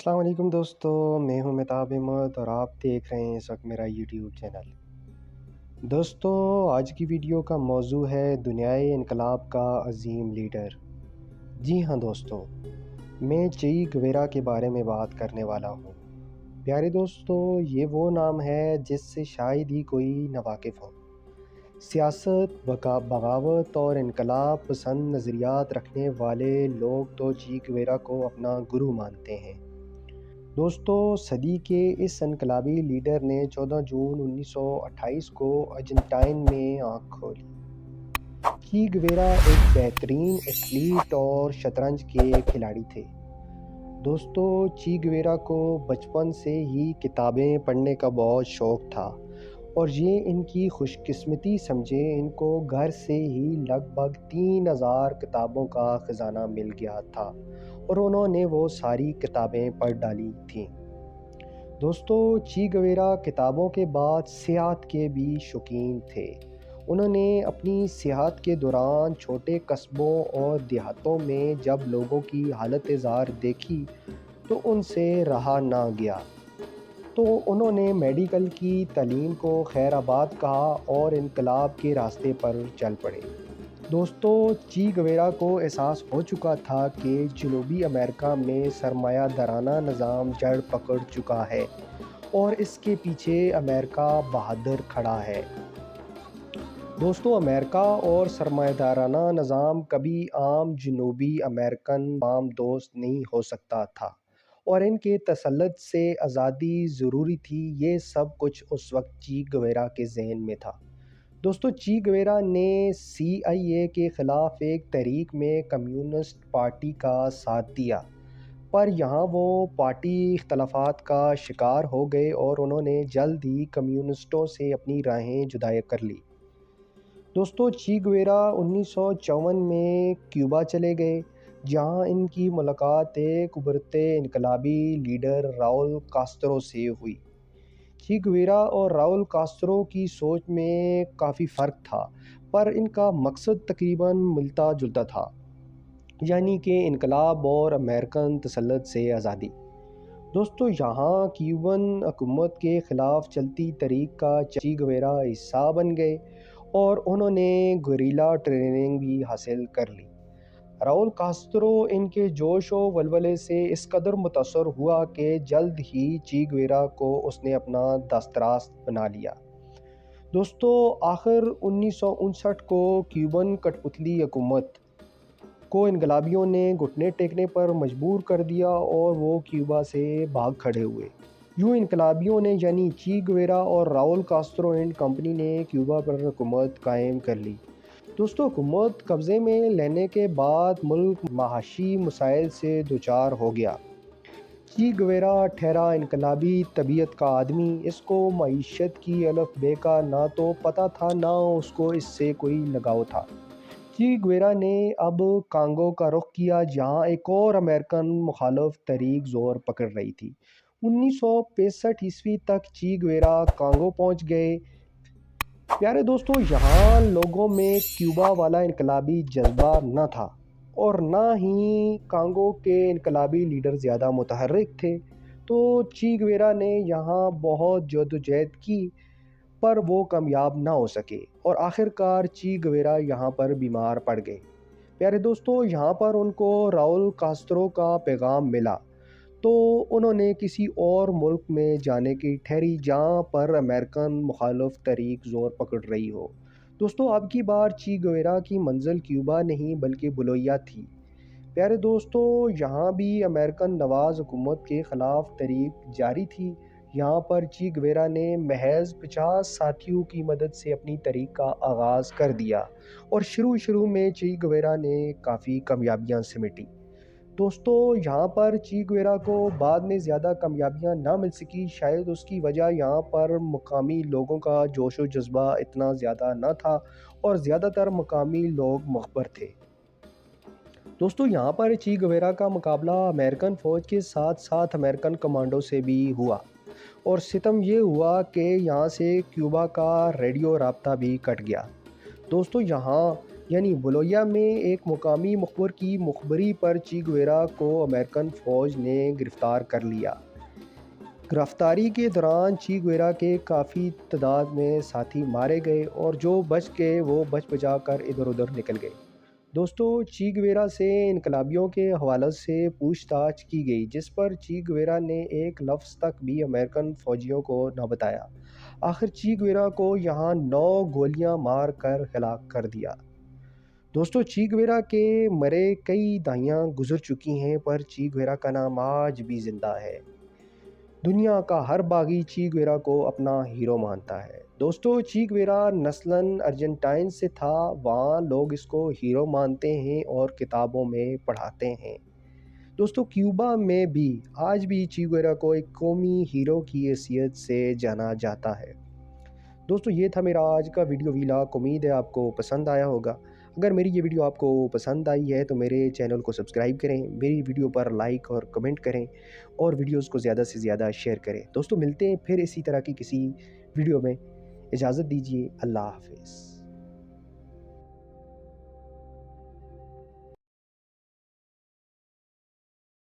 अस्सलाम वालेकुम दोस्तों, मैं हूं मेहताब अहमद और आप देख रहे हैं इस वक्त मेरा यूट्यूब चैनल। दोस्तों, आज की वीडियो का मौजू है दुनियाई इनकलाब का अजीम लीडर। जी हाँ दोस्तों, मैं चे गुवेरा के बारे में बात करने वाला हूँ। प्यारे दोस्तों, ये वो नाम है जिससे शायद ही कोई नावाकिफ़ हो। सियासत, बगावत और इनकलाब पसंद नज़रियात रखने वाले लोग तो चे गुवेरा को अपना गुरु मानते हैं। दोस्तों, सदी के इस इनकलाबी लीडर ने 14 जून 1928 को अर्जेंटाइन में आँख खोली। चे गुवेरा एक बेहतरीन एथलीट और शतरंज के खिलाड़ी थे। दोस्तों, चे गुवेरा को बचपन से ही किताबें पढ़ने का बहुत शौक़ था और ये इनकी खुशकिस्मती समझे, इनको घर से ही लगभग 3000 किताबों का ख़जाना मिल गया था और उन्होंने वो सारी किताबें पढ़ डाली थीं। दोस्तों, चे गुवेरा किताबों के बाद सियाहत के भी शौकीन थे। उन्होंने अपनी सियाहत के दौरान छोटे कस्बों और देहातों में जब लोगों की हालत ज़ार देखी तो उनसे रहा ना गया, तो उन्होंने मेडिकल की तालीम को खैराबाद कहा और इनकलाब के रास्ते पर चल पड़े। दोस्तों, चे गुवेरा को एहसास हो चुका था कि जनूबी अमेरिका में सरमायादाराना निज़ाम जड़ पकड़ चुका है और इसके पीछे अमेरिका बहादुर खड़ा है। दोस्तों, अमेरिका और सरमायादाराना निज़ाम कभी आम जनूबी अमेरिकन आम दोस्त नहीं हो सकता था और इनके तसल्लुत से आज़ादी ज़रूरी थी। ये सब कुछ उस वक्त चे गुवेरा के ज़हन में था। दोस्तों, चे गुवेरा ने CIA के ख़िलाफ़ एक तहरीक में कम्युनिस्ट पार्टी का साथ दिया, पर यहाँ वो पार्टी इख्तलाफात का शिकार हो गए और उन्होंने जल्द ही कम्युनिस्टों से अपनी राहें जुदा कर ली। दोस्तों, चे गुवेरा 1954 में क्यूबा चले गए, जहाँ इनकी मुलाकात एक उभरते इनकलाबी लीडर राउल कास्त्रो से हुई। चे गुवेरा और राउल कास्त्रो की सोच में काफ़ी फ़र्क था, पर इनका मकसद तकरीबन मिलता जुलता था, यानी कि इनकलाब और अमेरिकन तसल्लुत से आज़ादी। दोस्तों, यहाँ क्यूबन हुकूमत के ख़िलाफ़ चलती तहरीक का चे गुवेरा हिस्सा बन गए और उन्होंने गुरिल्ला ट्रेनिंग भी हासिल कर ली। राउल कास्त्रो इनके जोश व वलवले से इस कदर मुतासर हुआ कि जल्द ही चे गुवेरा को उसने अपना दस्तरास बना लिया। दोस्तों, आखिर 1959 को क्यूबन कठपुतली हुकूमत को इनकलाबियों ने घुटने टेकने पर मजबूर कर दिया और वो क्यूबा से भाग खड़े हुए। यूँ इनकलाबियों ने यानी चे गुवेरा और राउल कास्त्रो एंड कंपनी ने क्यूबा पर हुकूमत कायम कर ली। दोस्तों, हुकूमत कब्ज़े में लेने के बाद मुल्क माशी मसाइल से दुचार हो गया। चे गुवेरा ठहरा इनकलाबी तबीयत का आदमी, इसको मईशत की अलफ बे का ना तो पता था ना उसको इससे कोई लगाव था। चे गुवेरा ने अब कांगो का रुख किया, जहाँ एक और अमेरिकन मुखालिफ तहरीक ज़ोर पकड़ रही थी। 1965 ईस्वी तक चे गुवेरा कांगो पहुँच गए। प्यारे दोस्तों, यहाँ लोगों में क्यूबा वाला इनकलाबी जज्बा न था और ना ही कांगो के इनकलाबी लीडर ज़्यादा मुतहर्रिक थे, तो चे गुवेरा ने यहाँ बहुत जद्दोजहद की, पर वो कामयाब ना हो सके और आखिरकार चे गुवेरा यहाँ पर बीमार पड़ गए। प्यारे दोस्तों, यहाँ पर उनको राउल कास्त्रो का पैगाम मिला, तो उन्होंने किसी और मुल्क में जाने की ठहरी जहाँ पर अमेरिकन मुखालिफ तहरीक ज़ोर पकड़ रही हो। दोस्तों, अब की बार चे गुवेरा की मंजिल क्यूबा नहीं बल्कि बोलिविया थी। प्यारे दोस्तों, यहाँ भी अमेरिकन नवाज़ हुकूमत के ख़िलाफ़ तहरीक जारी थी। यहाँ पर चे गुवेरा ने महज 50 साथियों की मदद से अपनी तहरीक का आगाज़ कर दिया और शुरू में चे गुवेरा ने काफ़ी कामयाबियाँ समेटी। दोस्तों, यहाँ पर चे गुवेरा को बाद में ज़्यादा कामयाबियाँ ना मिल सकी। शायद उसकी वजह यहाँ पर मकामी लोगों का जोश व जज्बा इतना ज़्यादा ना था और ज़्यादातर मकामी लोग मुखबर थे। दोस्तों, यहाँ पर चे गुवेरा का मुकाबला अमेरिकन फ़ौज के साथ साथ अमेरिकन कमांडो से भी हुआ और सितम ये हुआ कि यहाँ से क्यूबा का रेडियो राब्ता भी कट गया। दोस्तों, यहाँ یعنی بولویا میں ایک مقامی مخبر کی مخبری پر چی گویرا کو امریکن فوج نے گرفتار کر لیا۔ گرفتاری کے دوران چی گویرا کے کافی تعداد میں ساتھی مارے گئے اور جو بچ گئے وہ بچ بچا کر ادھر ادھر نکل گئے۔ دوستو، چی گویرا سے انقلابیوں کے حوالے سے پوچھ تاچھ کی گئی، جس پر چی گویرا نے ایک لفظ تک بھی امریکن فوجیوں کو نہ بتایا۔ آخر چی گویرا کو یہاں 9 گولیاں مار کر ہلاک کر دیا۔ دوستو، چی گویرا کے مرے کئی دہائیاں گزر چکی ہیں، پر چی گویرا کا نام آج بھی زندہ ہے۔ دنیا کا ہر باغی چی گویرا کو اپنا ہیرو مانتا ہے۔ دوستو، چی گویرا نسلاً ارجنٹائن سے تھا، وہاں لوگ اس کو ہیرو مانتے ہیں اور کتابوں میں پڑھاتے ہیں۔ دوستو، کیوبا میں بھی آج بھی چی گویرا کو ایک قومی ہیرو کی حیثیت سے جانا جاتا ہے۔ دوستو، یہ تھا میرا آج کا ویڈیو ویلاگ، امید ہے آپ کو پسند آیا ہوگا۔ اگر میری یہ ویڈیو آپ کو پسند آئی ہے تو میرے چینل کو سبسکرائب کریں، میری ویڈیو پر لائک اور کمنٹ کریں اور ویڈیوز کو زیادہ سے زیادہ شیئر کریں۔ دوستو، ملتے ہیں پھر اسی طرح کی کسی ویڈیو میں۔ اجازت دیجیے، اللہ حافظ۔